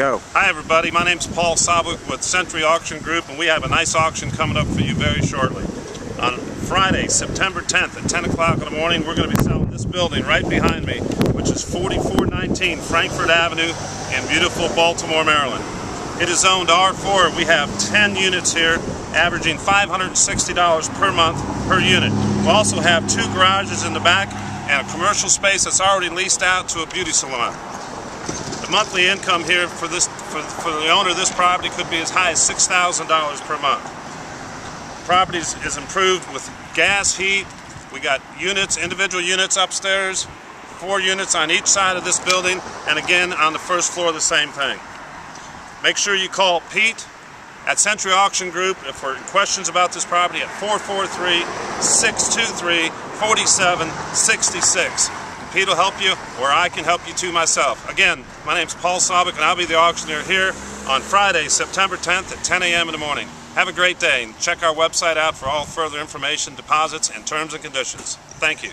go. Hi everybody, my name's Paul Sobuk with Century Auction Group, and we have a nice auction coming up for you very shortly. On Friday, September 10th at 10 o'clock in the morning, we're going to be selling this building right behind me, which is 4419 Frankfort Avenue in beautiful Baltimore, Maryland. It is zoned R4. We have 10 units here, averaging $560 per month per unit. We also have 2 garages in the back and a commercial space that's already leased out to a beauty salon. The monthly income here for the owner of this property could be as high as $6,000 per month. The property is improved with gas, heat. We got units, individual units upstairs, 4 units on each side of this building, and again on the first floor the same thing. Make sure you call Pete at Century Auction Group for questions about this property at 443-623-4766. Pete will help you, or I can help you too myself. Again, my name's Paul Sobuk, and I'll be the auctioneer here on Friday, September 10th at 10 a.m. in the morning. Have a great day, and check our website out for all further information, deposits, and terms and conditions. Thank you.